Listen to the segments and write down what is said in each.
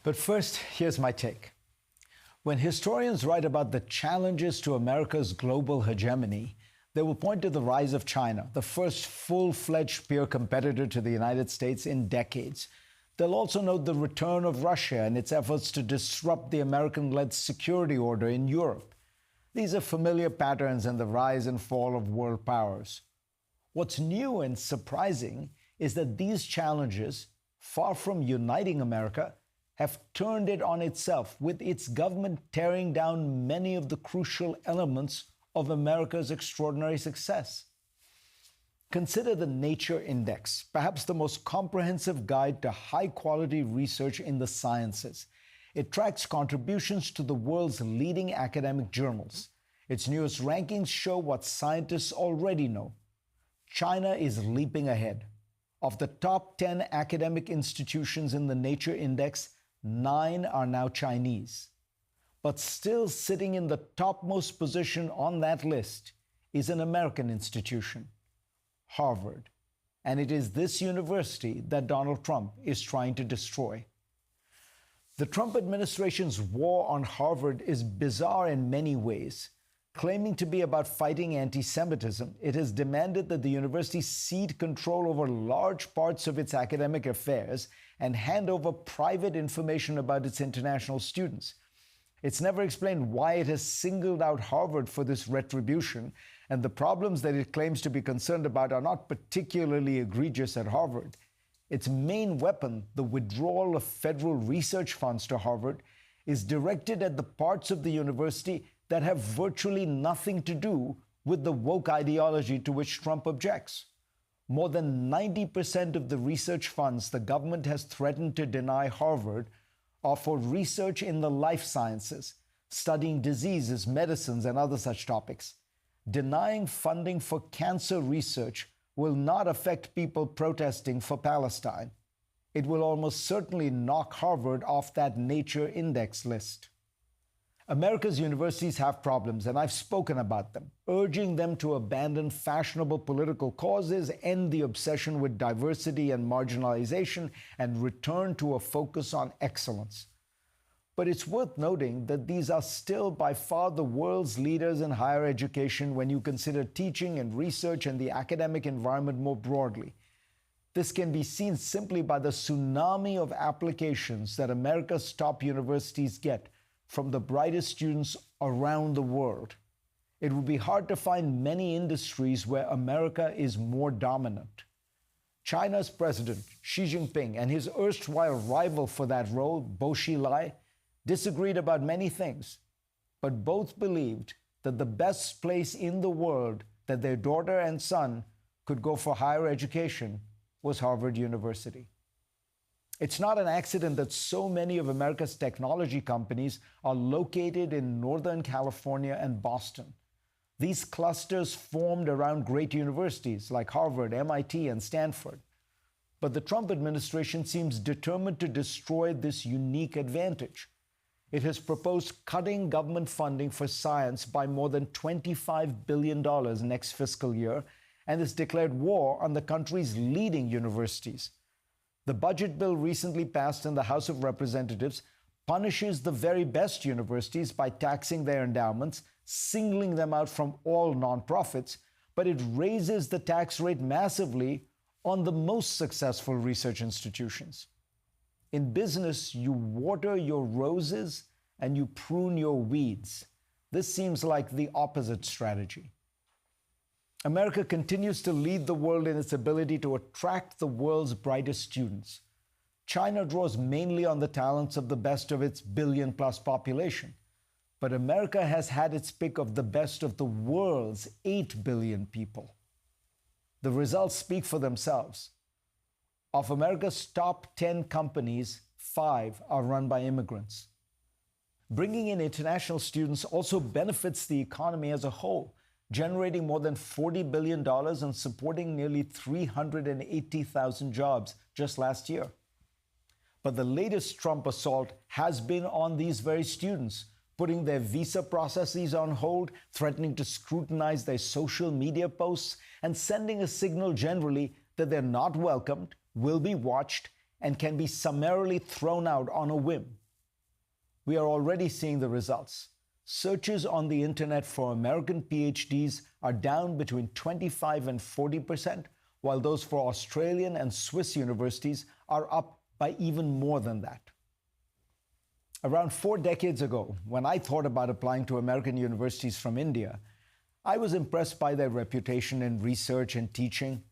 But first, here's my take. When historians write about the challenges to America's global hegemony, they will point to the rise of China, the first full-fledged peer competitor to the United States in decades. They'll also note the return of Russia and its efforts to disrupt the American-led security order in Europe. These are familiar patterns in the rise and fall of world powers. What's new and surprising is that these challenges, far from uniting America, have turned it on itself, with its government tearing down many of the crucial elements of America's extraordinary success. Consider the Nature Index, perhaps the most comprehensive guide to high-quality research in the sciences. It tracks contributions to the world's leading academic journals. Its newest rankings show what scientists already know. China is leaping ahead. Of the top 10 academic institutions in the Nature Index, 9 are now Chinese. But still sitting in the topmost position on that list is an American institution, Harvard. And it is this university that Donald Trump is trying to destroy. The Trump administration's war on Harvard is bizarre in many ways. Claiming to be about fighting anti-Semitism, it has demanded that the university cede control over large parts of its academic affairs and hand over private information about its international students. It's never explained why it has singled out Harvard for this retribution, and the problems that it claims to be concerned about are not particularly egregious at Harvard. Its main weapon, the withdrawal of federal research funds to Harvard, is directed at the parts of the university that have virtually nothing to do with the woke ideology to which Trump objects. More than 90% of the research funds the government has threatened to deny Harvard are for research in the life sciences, studying diseases, medicines, and other such topics. Denying funding for cancer research will not affect people protesting for Palestine. It will almost certainly knock Harvard off that Nature Index list. America's universities have problems, and I've spoken about them, urging them to abandon fashionable political causes, end the obsession with diversity and marginalization, and return to a focus on excellence. But it's worth noting that these are still by far the world's leaders in higher education when you consider teaching and research and the academic environment more broadly. This can be seen simply by the tsunami of applications that America's top universities get from the brightest students around the world. It would be hard to find many industries where America is more dominant. China's president, Xi Jinping, and his erstwhile rival for that role, Bo Xilai, disagreed about many things, but both believed that the best place in the world that their daughter and son could go for higher education was Harvard University. It's not an accident that so many of America's technology companies are located in Northern California and Boston. These clusters formed around great universities like Harvard, MIT, and Stanford. But the Trump administration seems determined to destroy this unique advantage. It has proposed cutting government funding for science by more than $25 billion next fiscal year and has declared war on the country's leading universities. The budget bill recently passed in the House of Representatives punishes the very best universities by taxing their endowments, singling them out from all nonprofits, but it raises the tax rate massively on the most successful research institutions. In business, you water your roses and you prune your weeds. This seems like the opposite strategy. America continues to lead the world in its ability to attract the world's brightest students. China draws mainly on the talents of the best of its billion-plus population. But America has had its pick of the best of the world's 8 billion people. The results speak for themselves. Of America's top 10 companies, 5 are run by immigrants. Bringing in international students also benefits the economy as a whole, generating more than $40 billion and supporting nearly 380,000 jobs just last year. But the latest Trump assault has been on these very students, putting their visa processes on hold, threatening to scrutinize their social media posts, and sending a signal generally that they're not welcomed, will be watched, and can be summarily thrown out on a whim. We are already seeing the results. Searches on the internet for American PhDs are down between 25 and 40%, while those for Australian and Swiss universities are up by even more than that. Around 4 decades ago, when I thought about applying to American universities from India, I was impressed by their reputation in research and teaching,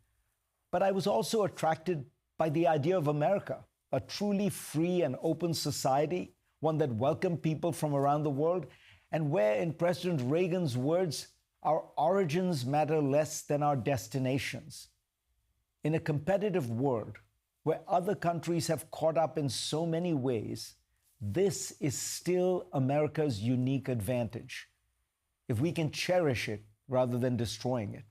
but I was also attracted by the idea of America, a truly free and open society, one that welcomed people from around the world, and where, in President Reagan's words, our origins matter less than our destinations. In a competitive world where other countries have caught up in so many ways, this is still America's unique advantage, if we can cherish it rather than destroying it.